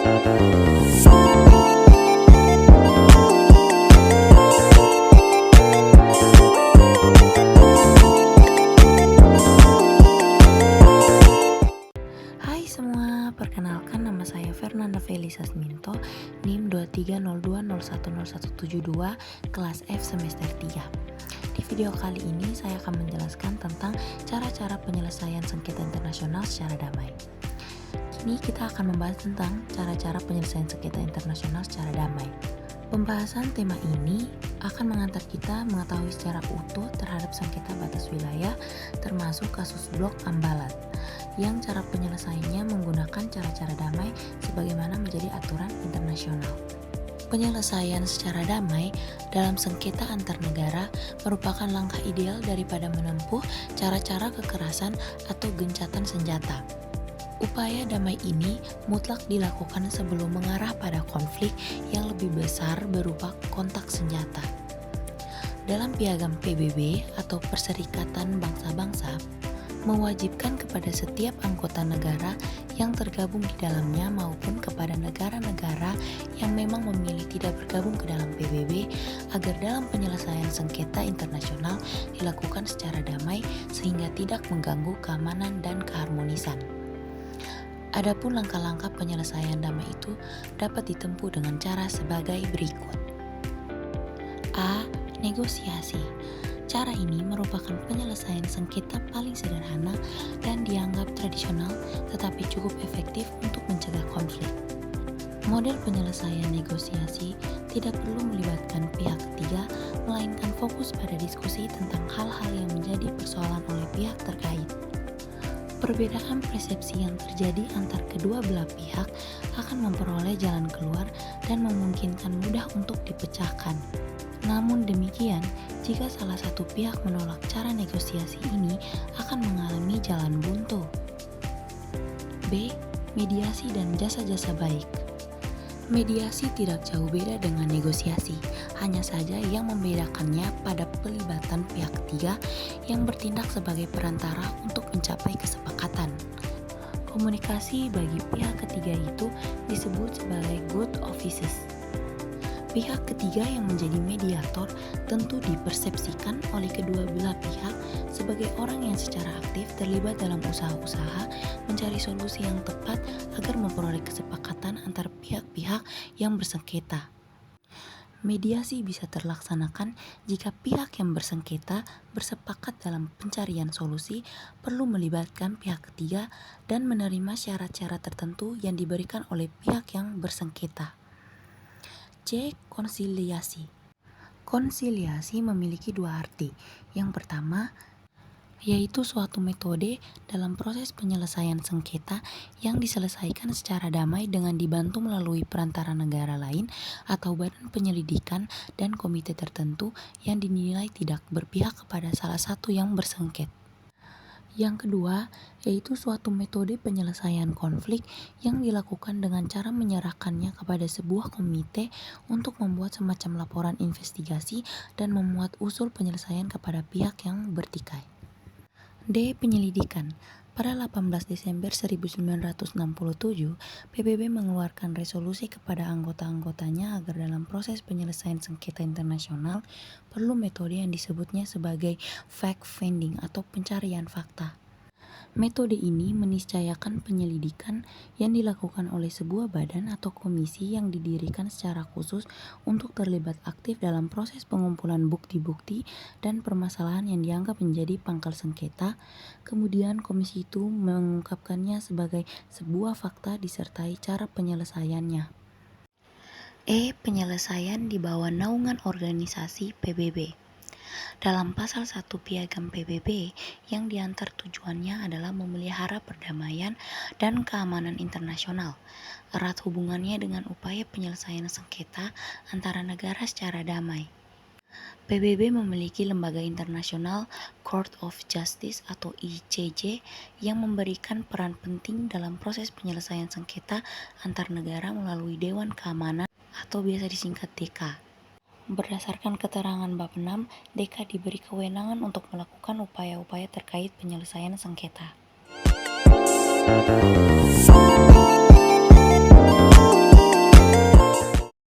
Hai semua, perkenalkan nama saya Fernanda Felisa Sminto, NIM 2302010172, kelas F semester 3. Di video kali ini saya akan menjelaskan tentang cara-cara penyelesaian sengketa internasional secara damai. Kini kita akan membahas tentang cara-cara penyelesaian sengketa internasional secara damai. Pembahasan tema ini akan mengantar kita mengetahui secara utuh terhadap sengketa batas wilayah, termasuk kasus blok Ambalat, yang cara penyelesaiannya menggunakan cara-cara damai sebagaimana menjadi aturan internasional. Penyelesaian secara damai dalam sengketa antar negara merupakan langkah ideal daripada menempuh cara-cara kekerasan atau gencatan senjata. Upaya damai ini mutlak dilakukan sebelum mengarah pada konflik yang lebih besar berupa kontak senjata. Dalam piagam PBB atau Perserikatan Bangsa-Bangsa, mewajibkan kepada setiap anggota negara yang tergabung di dalamnya maupun kepada negara-negara yang memang memilih tidak bergabung ke dalam PBB agar dalam penyelesaian sengketa internasional dilakukan secara damai sehingga tidak mengganggu keamanan dan keharmonisan. Adapun langkah-langkah penyelesaian damai itu dapat ditempuh dengan cara sebagai berikut. A. Negosiasi. Cara ini merupakan penyelesaian sengketa paling sederhana dan dianggap tradisional tetapi cukup efektif untuk mencegah konflik. Model penyelesaian negosiasi tidak perlu melibatkan pihak ketiga, melainkan fokus pada diskusi tentang hal-hal yang menjadi persoalan oleh pihak terkait. Perbedaan persepsi yang terjadi antar kedua belah pihak akan memperoleh jalan keluar dan memungkinkan mudah untuk dipecahkan. Namun demikian, jika salah satu pihak menolak cara negosiasi ini akan mengalami jalan buntu. B. Mediasi dan jasa-jasa baik. Mediasi tidak jauh beda dengan negosiasi, hanya saja yang membedakannya pada pelibatan pihak ketiga yang bertindak sebagai perantara untuk mencapai kesepakatan. Komunikasi bagi pihak ketiga itu disebut sebagai good offices. Pihak ketiga yang menjadi mediator tentu dipersepsikan oleh kedua belah pihak sebagai orang yang secara aktif terlibat dalam usaha-usaha mencari solusi yang tepat agar memperoleh kesepakatan antar pihak-pihak yang bersengketa. Mediasi bisa terlaksanakan jika pihak yang bersengketa bersepakat dalam pencarian solusi perlu melibatkan pihak ketiga dan menerima syarat-syarat tertentu yang diberikan oleh pihak yang bersengketa. C. Konsiliasi. Konsiliasi memiliki dua arti. Yang pertama, yaitu suatu metode dalam proses penyelesaian sengketa yang diselesaikan secara damai dengan dibantu melalui perantara negara lain atau badan penyelidikan dan komite tertentu yang dinilai tidak berpihak kepada salah satu yang bersengketa. Yang kedua, yaitu suatu metode penyelesaian konflik yang dilakukan dengan cara menyerahkannya kepada sebuah komite untuk membuat semacam laporan investigasi dan memuat usul penyelesaian kepada pihak yang bertikai. D. Penyelidikan. Pada 18 Desember 1967, PBB mengeluarkan resolusi kepada anggota-anggotanya agar dalam proses penyelesaian sengketa internasional perlu metode yang disebutnya sebagai fact-finding atau pencarian fakta. Metode ini meniscayakan penyelidikan yang dilakukan oleh sebuah badan atau komisi yang didirikan secara khusus untuk terlibat aktif dalam proses pengumpulan bukti-bukti dan permasalahan yang dianggap menjadi pangkal sengketa. Kemudian komisi itu mengungkapkannya sebagai sebuah fakta disertai cara penyelesaiannya. E. Penyelesaian di bawah naungan organisasi PBB. Dalam pasal 1 Piagam PBB yang diantar tujuannya adalah memelihara perdamaian dan keamanan internasional, erat hubungannya dengan upaya penyelesaian sengketa antara negara secara damai. PBB memiliki lembaga internasional Court of Justice atau ICJ yang memberikan peran penting dalam proses penyelesaian sengketa antar negara melalui Dewan Keamanan atau biasa disingkat DK. Berdasarkan keterangan bab 6, DK diberi kewenangan untuk melakukan upaya-upaya terkait penyelesaian sengketa.